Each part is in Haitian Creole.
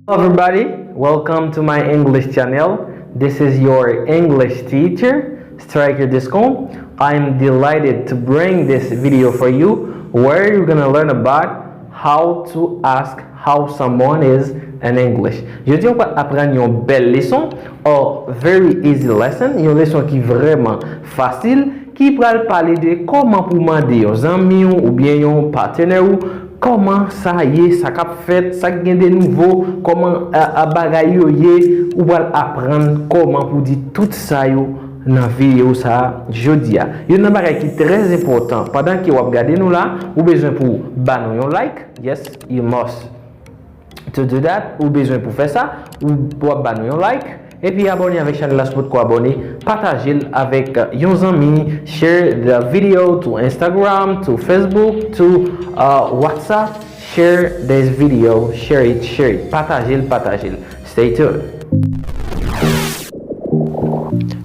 Hello everybody, welcome to my English channel. This is your English teacher, Stryker Descombe. I'm delighted to bring this video for you where you're gonna learn about how to ask how someone is in English. Je dis on va apprendre une belle leçon, or very easy lesson, une leçon qui est vraiment facile, qui pral parler de comment pour demander aux amis ou bien un partenaire ou comment ça y est, ça cap fait, ça gagne de nouveau, comment à bagay yo yé, ou va apprendre comment pour dire tout ça yo dans vidéo ça jodia. Yon nan bagay qui très important. Pendant que vous regardez nous là, ou besoin pour banon yon like. Yes, you must to do that. Ou besoin pour faire ça, ou pour banon yon like. Et puis abonnez avec chaîne là pour abonner, partagez avec vos amis, share the video to Instagram, to Facebook, to WhatsApp, share this video, share it, partagez. Stay tuned.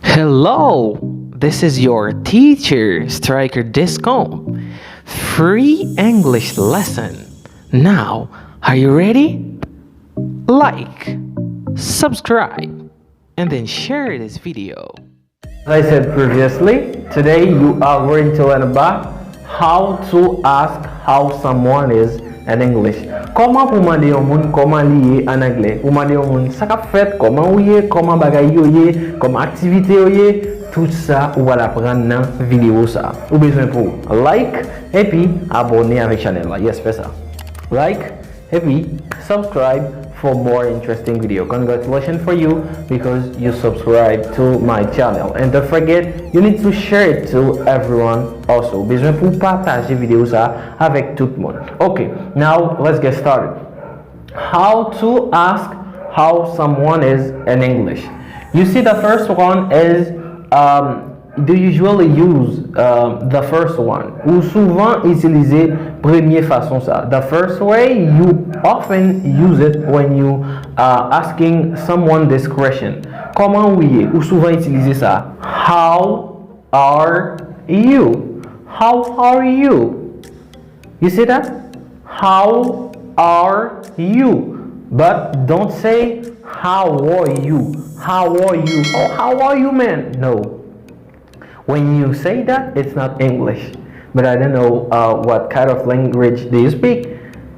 Hello, this is your teacher, Stryker Descombe. Free English lesson. Now, are you ready? Like, subscribe, and then share this video. As I said previously, today you are going to learn about how to ask how someone is in English. Comment pour demander au monde comment lié en anglais. Pour demander au monde ça qu'a fait, comment ou yé, comment bagay yo yé, comment activité yo yé, tout ça ou va l'apprendre dans vidéo ça. Ou besoin pour like et puis abonner avec channel là. Yes, fais ça. Like et puis subscribe for more interesting video. Congratulations for you because you subscribe to my channel. And don't forget, you need to share it to everyone also. Besoin pour partager vidéo ça avec tout le monde. Okay, now let's get started. How to ask how someone is in English. You see the first one is do you usually use the first one ou souvent utiliser première façon ça. The first way you often use it when you asking someone this question. Comment oui ou souvent utiliser ça. How are you? How are you? You see that? How are you? But don't say how are you? How are you? Oh, how are you, man? No. When you say that, it's not English. But I don't know what kind of language do you speak.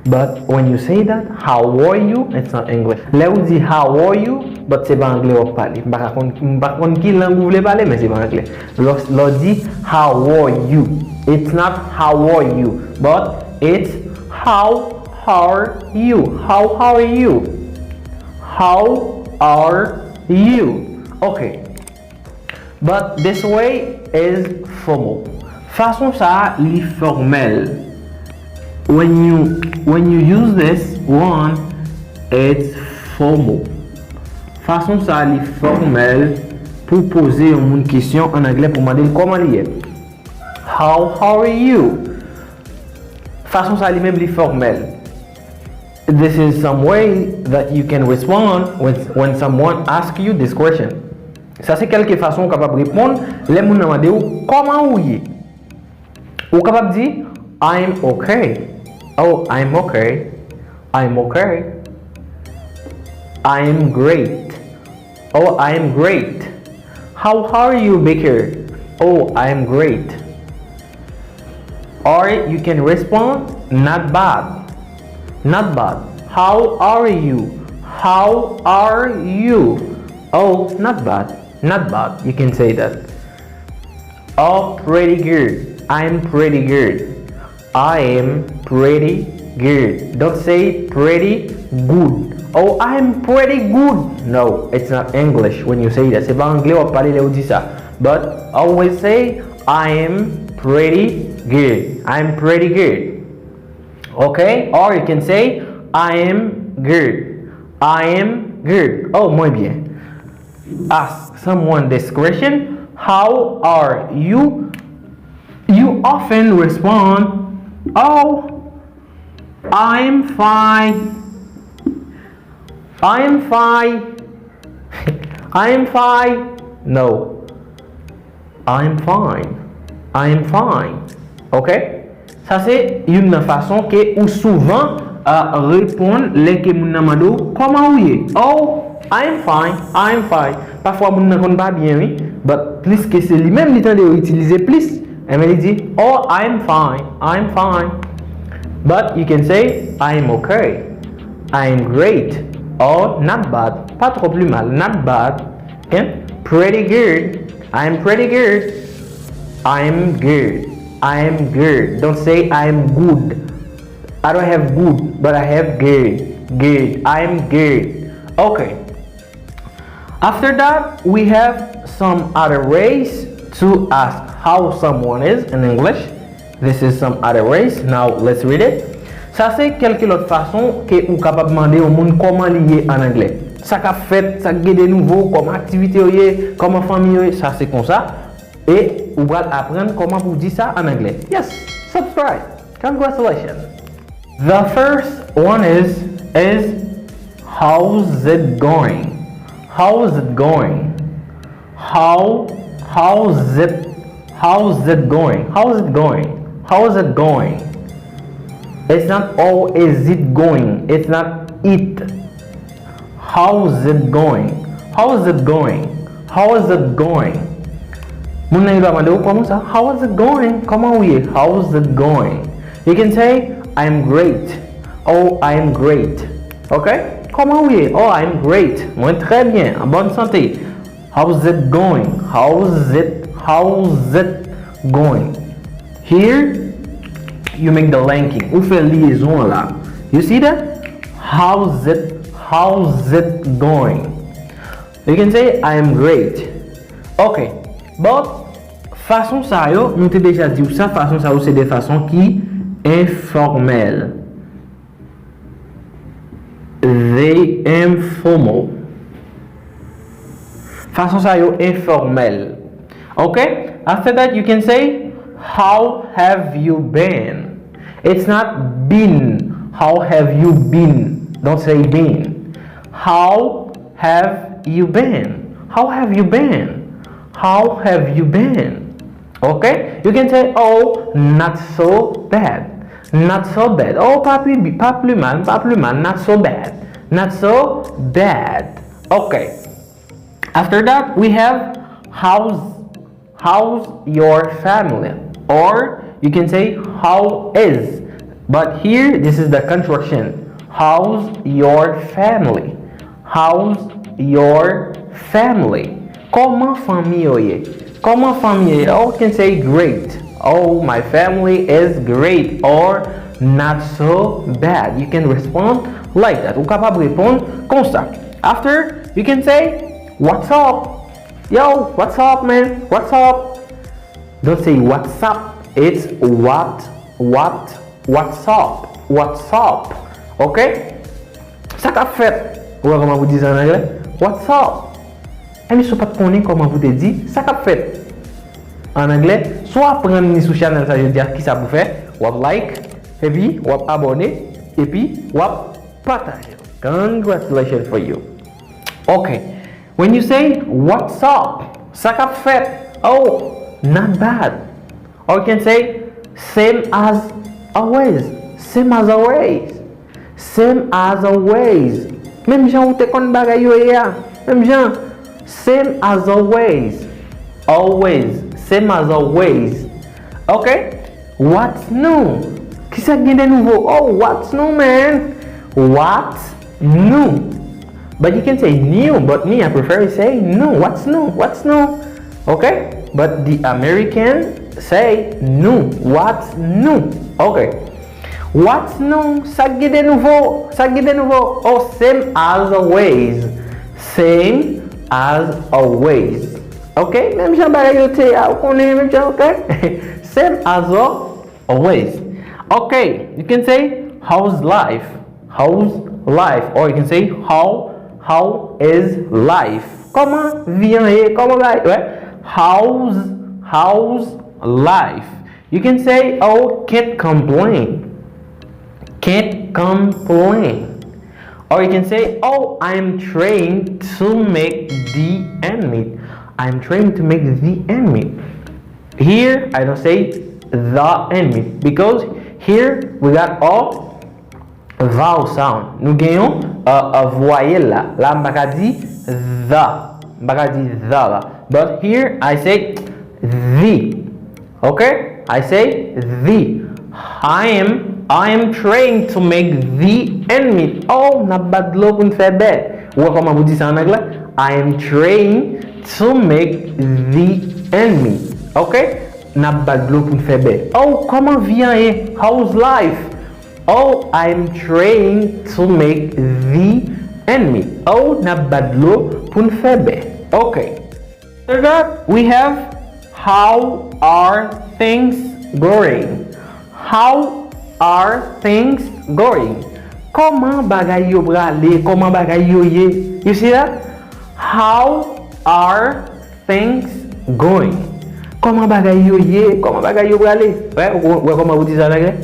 But when you say that, how are you? It's not English. Là où dit how are you, but c'est pas anglais ou parler. Par contre, qui langue vous voulez parler, mais c'est pas anglais. L'on dit how are you. It's not how are you, but it's how are you. How are you? How are you? Okay. But this way is formal. Façon ça li formel. When you use this one, it's formal. Façon ça li formel pour poser une question en anglais pour demander comment il est. How are you? Façon ça li même li formel. This is some way that you can respond when someone asks you this question. Ça c'est quelque façon capable de répondre les moun demande ou comment ou y ou capable dire I'm okay. Oh, I'm okay. I'm okay. I'm great. Oh, I'm great. How are you, Baker? Oh, I'm great. Or you can respond not bad. Not bad. How are you? How are you? Oh, not bad. Not bad. You can say that. Oh, pretty good. I'm pretty good. I am pretty good. Don't say pretty good. Oh, I'm pretty good. No, it's not English when you say that. C'est pas anglais ou parler là où dit ça. But always say I am pretty good. I'm pretty good. Okay? Or you can say I am good. I am good. Oh, muy bien. Ask someone this question, how are you? You often respond, oh, I'm fine. I'm fine. I'm fine. No, I'm fine. I'm fine. Ok? Ça c'est une façon que ou souvent répondre les que moun nan mando comment ou ye? Oh, I'm fine, I'm fine. Parfois moun nan kon pas bien oui, but plus que c'est lui même li tande utiliser plus. Et il dit oh, I'm fine, I'm fine. But you can say I'm okay, I'm great, or not bad. Pas trop plus mal, not bad. Okay? Pretty good, I'm pretty good. I'm good, I'm good. Don't say I'm good. I don't have good, but I have good. Good, I'm good. Okay. After that, we have some other ways to ask how someone is in English. This is some other ways. Now let's read it. Ça c'est quelques autres façons que vous capable demander au monde comment lier en anglais. Ça qu'a fait, ça gagne de nouveau, comme activité, comme famille, ça c'est comme ça. Et vous allez apprendre comment vous dire ça en anglais. Yes, subscribe. Congratulations. The first one is how's it going? How's it going? How's it going? How's it going? How's it going? It's not oh is it going? It's not it. How's it going? How's it going? How's it going? Mon ami va demander comment ça? How is it going? Comment oui? How's it going? You can say I'm great. Oh, I'm great. Okay? Comment oui? Oh, I'm great. Moi très bien, en bonne santé. How's it going? How's it going? Here you make the linking. Ou fait liaison là. You see that? How's it going? You can say I am great. Okay. But façon ça yo, nous t'ai déjà dit ça, façon ça c'est des façons qui informelles. They informal. Façon ça yo informel. Okay? After that you can say how have you been? It's not been. How have you been? Don't say been. How have you been? How have you been? How have you been? Okay? You can say oh, not so bad. Not so bad. Oh, pas plus mal, not so bad. Not so bad. Okay. After that, we have how's your family? Or you can say how is. But here, this is the construction. How's your family? How's your family? Comment famille? Comment famille? Oh, you can say great. Oh, my family is great or not so bad. You can respond like that. Ou capable répondre comme ça. After, you can say, what's up? Yo, what's up, man? What's up? Don't say what's up. It's what's up? What's up? Okay? Ça qu'a fait. Ou comment vous dites en anglais? What's up? Et mais si vous ne connaissez pas comment vous te dites, ça qu'a fait. En anglais, soit prendre ni sous channel ça je veux dire qui ça vous fait, ou like, et puis ou abonner, et puis ou partager. Congratulations for you. Okay. When you say what's up, ça qu'a fait. Oh, not bad. Or you can say same as always. Same as always. Same as always. Même gens ou te kon bagay yo ya. Même gens same as always. Always. Same as always. Okay? What's new? Qui ça gagne de nouveau? Oh, what's new, man? What's new? But you can say new, but me, I prefer to say new. What's new? What's new? Okay? But the American say new. What's new? Okay. What's new? Ça gagne de nouveau? Ça gagne de nouveau? Oh, same as always. Same as always. Okay, même Jean Barayote, on est même Jean, okay? Same as always. Okay, you can say how's life? How's life? Or you can say how is life? Comment vient comment va? Ouais. How's life? You can say oh, can't complain. Can't complain. Or you can say oh, I'm trying to make the end meet. I'm trying to make the end meet. Here I don't say the end meet because here we got all vowel sound. Nous gagnons voyelle là. Là, on va dire the. But here I say the. Okay? I say the. I am trying to make the end meet. Oh, n'a pas de l'eau pour me faire bête. Ou comment vous dites ça en anglais? I am trying to make the end meet. Okay? N'a pas de l'eau pour me faire bête. Oh, comment vient et how's life? Oh, I'm trying to make the end meet. Oh, n'a pas de l'eau pour me faire bête. Okay. After that, we have how are things going? How are things going? Comment bagay yo brale? Comment bagay yo ye? You see that? How are things going? Comment bagay yo ye? Comment bagay yo brale? Ouais, comment vous dites ça en anglais?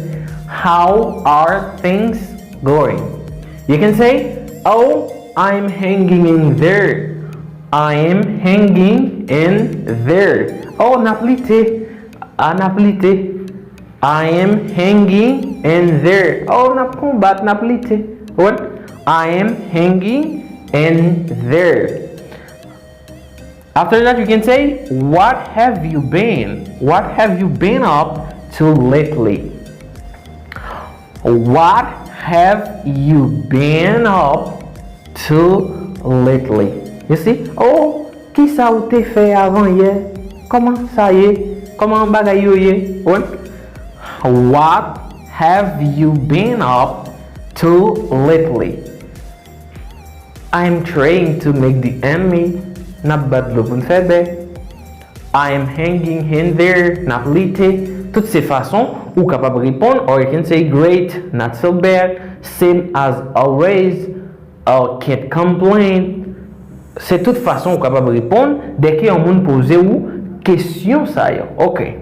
How are things going? You can say, oh, I'm hanging in there. I am hanging in there. Oh, naplite. I am hanging in there. Oh, nap combat naplite. What? I am hanging in there. After that, you can say, what have you been? What have you been up to lately? What have you been up to lately? You see? Oh, qui ça ou t'es fait avant hier? Comment ça y est? Comment bagay yo ye? What have you been up to lately? I'm trying to make the end meet. N'a pas de l'eau pour me faire bête. I am hanging in there. N'a lite. Toutes ces façons, ou capable répondre, or you can say great, not so bad, same as always, or can't complain. C'est toute façon ou capable répondre dès que on pose ou question ça yo. Okay.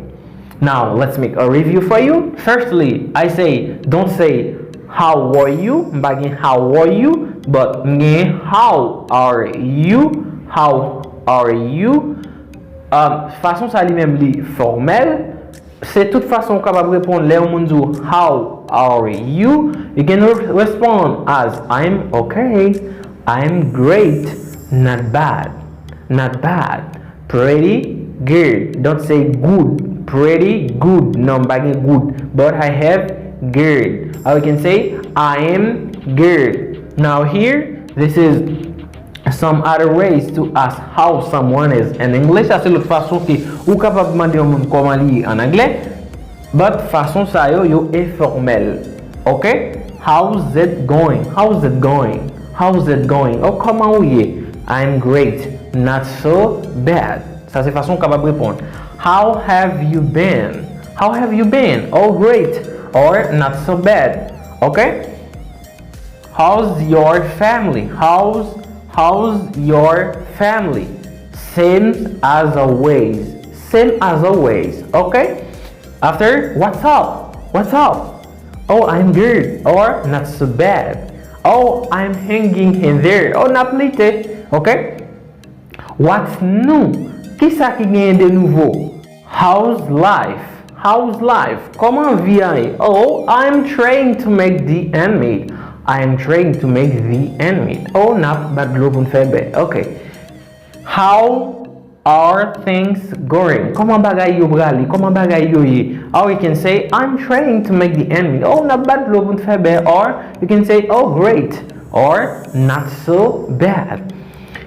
Now let's make a review for you. Firstly, I say don't say how are you, bagin how are you, but how are you? How are you? Façon ça lui-même li formel. C'est toute façon capable répondre les on dit how are you? You can respond as I'm okay, I'm great. Not bad, pretty good. Don't say good, pretty good. No, I'm bagging good, but I have good. Or you can say I am good. Now here, this is some other ways to ask how someone is in English. Ça c'est l'autre façon que ou capable demander au monde comment lire en anglais, but façon ça yo informel. Okay? How's it going? How's it going? How's it going? Oh, comment vous y? I'm great, not so bad. Ça c'est façon capable répondre. How have you been? How have you been? Oh, great, or not so bad. Okay? How's your family? How's your family? Same as always. Same as always. Okay? After, what's up? What's up? Oh, I'm good, or not so bad. Oh, I'm hanging in there. Oh, not late. Okay? What's new? Qui ça qui gagne de nouveau? How's life? How's life? Comment vient? Oh, I'm trying to make the end meet. I'm trying to make the end meet. Oh, not bad l'eau pour me faire bête. Okay. How are things going? Comment bagay yo brali? Comment bagay yo ye? Or you can say, I'm trying to make the end meet. Oh, not bad l'eau pour me faire bête. Or you can say, oh, great. Or not so bad.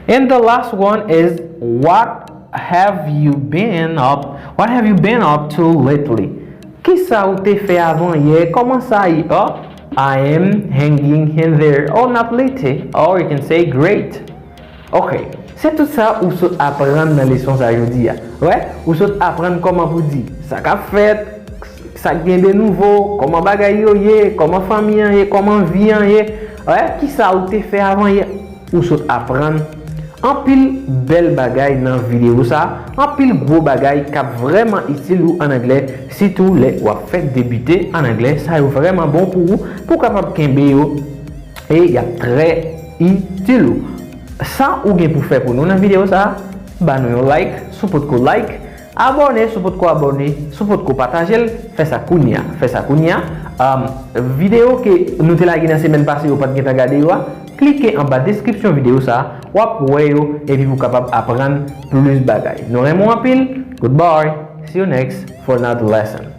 And the last one is, what have you been up? What have you been up to lately? Qui ça ou t'es fait avant hier? Comment ça y? Oh, I am hanging in there. Oh, not late. Or you can say great. Ok. C'est tout ça ou saute apprendre dans les leçons aujourd'hui. Ouais? Ou saute apprendre comment vous dire. Ça qu'a fait, ça vient de nouveau. Comment bagay yo ye? Comment famille ye? Comment vie ye? Ouais? Qui ça ou t'es fait avant hier? Ou saute apprendre. En pile belle bagay dans vidéo ça, en pile gros bagay qui vraiment utile ou en anglais, surtout les ou fait débuter en anglais, ça est vraiment bon pour vous, pour capable kembe yo et il y a très utile. Ça ou bien pour faire pour nous dans vidéo ça, bah nous like, support ko like, abonner, support ko abonner, support ko partager, fait ça kounya, vidéo que nous te la dans semaine passée ou pas de regarder, cliquez en bas description vidéo ça, ou après et puis vous capable apprendre plus de bagages. Nous aimons un pile. Goodbye. See you next for another lesson.